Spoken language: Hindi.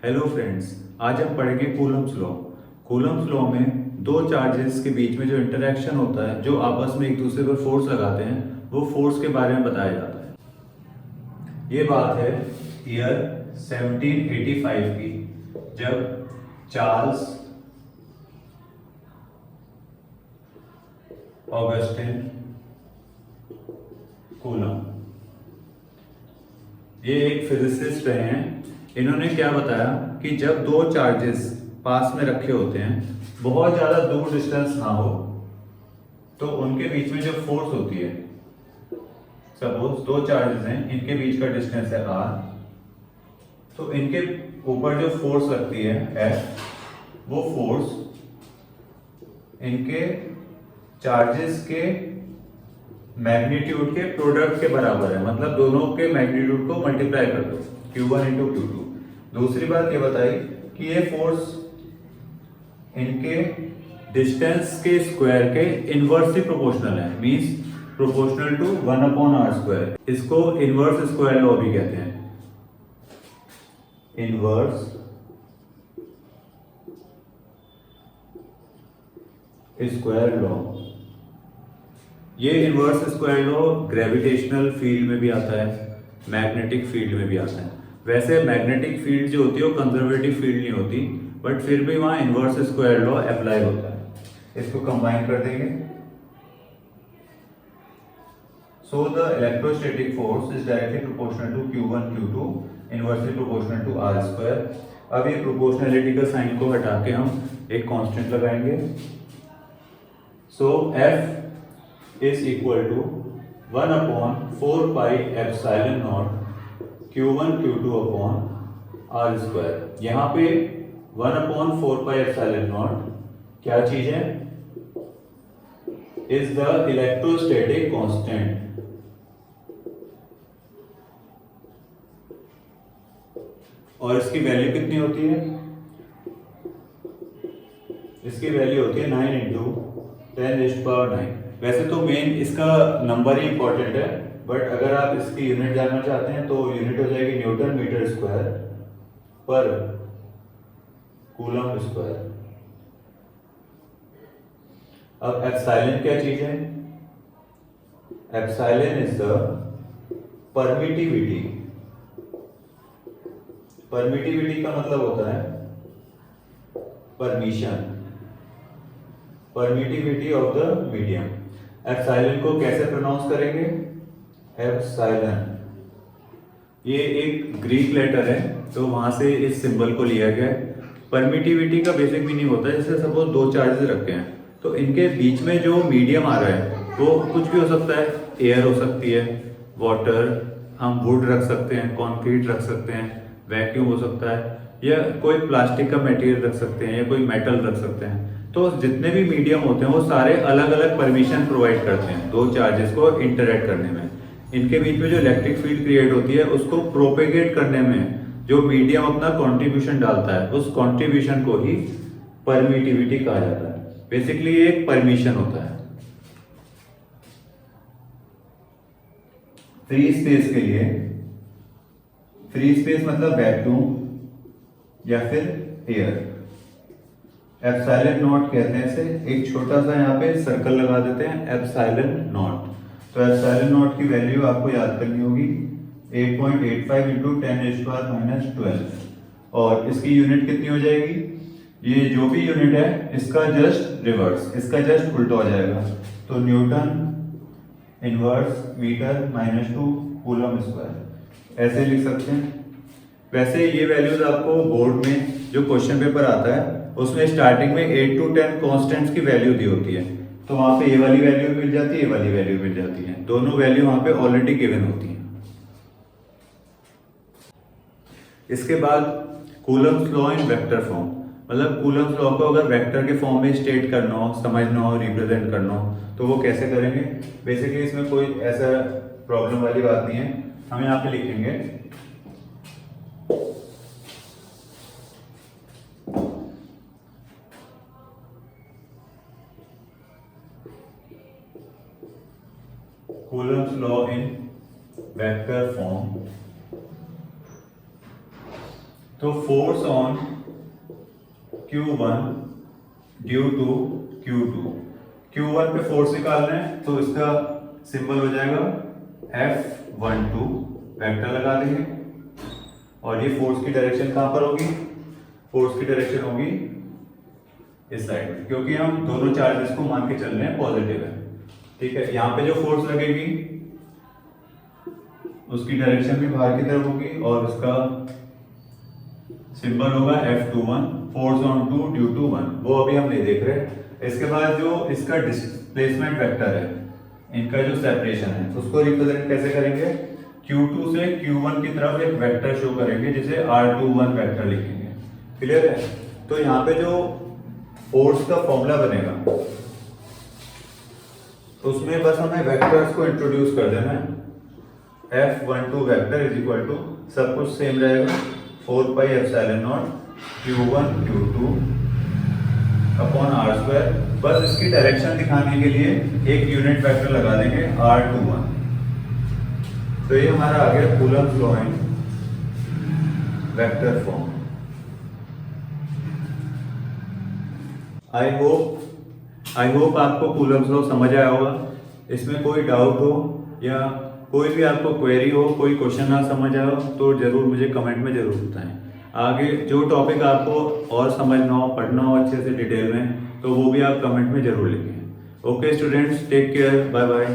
हेलो फ्रेंड्स, आज हम पढ़ेंगे कूलम्ब्स लॉ। कूलम्ब्स लॉ में दो चार्जेस के बीच में जो इंटरेक्शन होता है, जो आपस में एक दूसरे पर फोर्स लगाते हैं, वो फोर्स के बारे में बताया जाता है। ये बात है ईयर 1785 की, जब चार्ल्स ऑगस्टिन कूलम, ये एक फिजिसिस्ट रहे हैं। इन्होंने क्या बताया कि जब दो चार्जेस पास में रखे होते हैं, बहुत ज्यादा दूर डिस्टेंस ना हो, तो उनके बीच में जो फोर्स होती है, सपोज दो चार्जेस हैं, इनके बीच का डिस्टेंस है r, तो इनके ऊपर जो फोर्स लगती है F, वो फोर्स इनके चार्जेस के मैग्नीट्यूड के प्रोडक्ट के बराबर है। मतलब दोनों के मैग्नीट्यूड को मल्टीप्लाई कर दो, Q1 इंटू Q2। दूसरी बात ये बताई कि ये फोर्स इनके डिस्टेंस के स्क्वायर के इनवर्सली प्रोपोर्शनल है, मींस प्रोपोर्शनल टू 1/r²। इसको इनवर्स स्क्वायर लॉ भी कहते हैं, इनवर्स स्क्वायर लॉ। ये inverse square law gravitational field में भी आता है, मैग्नेटिक फील्ड में भी आता है। वैसे मैग्नेटिक फील्ड जो होती है वो कंजर्वेटिव फील्ड नहीं होती, बट फिर भी वहां इनवर्स स्क्वायर लॉ अप्लाई होता है। इसको कंबाइन कर देंगे। So the electrostatic force is directly proportional to Q1 Q2 inversely proportional to r²। अब ये प्रोपोर्शनलिटी का साइन को हटा के हम एक कांस्टेंट लगाएंगे। So F is equal to 1/4 pi epsilon naught Q1 Q2 upon r²। यहाँ पे 1/4 पाई एप्सिलॉन नॉट क्या चीज है? Is the electrostatic constant. और इसकी वैल्यू कितनी होती है? इसकी वैल्यू होती है 9 इंटू 10⁻⁹। वैसे तो मेन इसका नंबर ही इंपॉर्टेंट है, बट अगर आप इसकी यूनिट जानना चाहते हैं तो यूनिट हो जाएगी न्यूटन मीटर स्क्वायर पर कूलम स्क्वायर। अब एप्सिलॉन क्या चीज है? Epsilon is the permittivity. Permittivity का मतलब होता है permission, permittivity of the medium. Epsilon को कैसे प्रोनाउंस करेंगे? एप्सिलॉन। ये एक ग्रीक लेटर है, तो वहां से इस सिंबल को लिया गया है। परमिटिविटी का बेसिक मीनिंग होता है, जैसे सपोज दो चार्जेस रखे हैं, तो इनके बीच में जो मीडियम आ रहा है वो कुछ भी हो सकता है। एयर हो सकती है, वाटर, हम वुड रख सकते हैं, कंक्रीट रख सकते हैं, वैक्यूम हो सकता है, या कोई प्लास्टिक का मटेरियल रख सकते हैं, या कोई मेटल रख सकते हैं। तो जितने भी मीडियम होते हैं वो सारे अलग अलग परमिशन प्रोवाइड करते हैं दो चार्जेस को इंटरैक्ट करने में। इनके बीच में जो इलेक्ट्रिक फील्ड क्रिएट होती है उसको प्रोपेगेट करने में जो मीडियम अपना कंट्रीब्यूशन डालता है, उस कंट्रीब्यूशन को ही परमिटिविटी कहा जाता है। बेसिकली ये एक परमिशन होता है। फ्री स्पेस के लिए, फ्री स्पेस मतलब वैक्यूम या फिर एयर, एप्सिलॉन नॉट कहते हैं इसे। एक छोटा सा यहाँ पे सर्कल लगा देते हैं, एप्सिलॉन नॉट। तो एप्सिलॉन नॉट की वैल्यू आपको याद करनी होगी 8.85 इंटू 10⁻⁻12। और इसकी यूनिट कितनी हो जाएगी? ये जो भी यूनिट है इसका जस्ट रिवर्स, इसका जस्ट उल्टा हो जाएगा। तो newton inverse metre -2 coulomb square, ऐसे लिख सकते हैं। वैसे ये वैल्यूज आपको बोर्ड में जो क्वेश्चन पेपर आता है उसमें स्टार्टिंग में 8 to 10 कांस्टेंट्स की वैल्यू दी होती है, तो वहां पे ये वाली वैल्यू मिल जाती है, ये वाली वैल्यू मिल जाती है। दोनों वैल्यू वहां पे ऑलरेडी गिवन होती है। इसके बाद Coulomb's law in vector form, मतलब कूलम्स लॉ को अगर वेक्टर के फॉर्म में स्टेट करना हो, समझना हो, रिप्रेजेंट करना हो, तो वो कैसे करेंगे? बेसिकली इसमें कोई ऐसा प्रॉब्लम वाली बात नहीं है। हम यहाँ पे लिखेंगे Coulomb's law in vector form तो force on Q1 due to Q2, Q1 पे फोर्स निकालना है तो इसका सिंबल हो जाएगा F12, वेक्टर लगा देंगे। और ये फोर्स की डायरेक्शन कहां पर होगी? फोर्स की डायरेक्शन होगी इस साइड में, क्योंकि हम दोनों चार्जेस को मान के चल रहे हैं पॉजिटिव है। ठीक है, यहाँ पे जो फोर्स लगेगी उसकी डायरेक्शन भी बाहर की तरफ होगी और उसका सिंबल होगा F21, force on 2 due to 1, वो अभी हम नहीं देख रहे। इसके बाद जो इसका डिस्प्लेसमेंट वेक्टर है, इनका जो सेपरेशन है उसको रिप्रेजेंट कैसे करेंगे? Q2 से Q1 की तरफ एक वेक्टर शो करेंगे जिसे R21 वेक्टर लिखेंगे। क्लियर है? तो यहाँ पे जो फोर्स का फॉर्मूला बनेगा उसमें बस हमें वेक्टर्स को इंट्रोड्यूस कर देना है। F12 vector is equal to, सब कुछ सेम रहेगा, 4 पाई epsilon naught Q1 Q2 upon R²। बस इसकी डायरेक्शन दिखाने के लिए एक यूनिट वेक्टर लगा देंगे R21। तो ये हमारा आ गया coulomb law in vector form. I hope आपको कूलम्ब लॉ समझ आया होगा। इसमें कोई डाउट हो या कोई भी आपको क्वेरी हो, कोई क्वेश्चन ना समझ आया हो तो जरूर मुझे कमेंट में जरूर बताएं। आगे जो टॉपिक आपको और समझना हो, पढ़ना हो अच्छे से डिटेल में, तो वो भी आप कमेंट में जरूर लिखें। Okay students, take care, bye bye.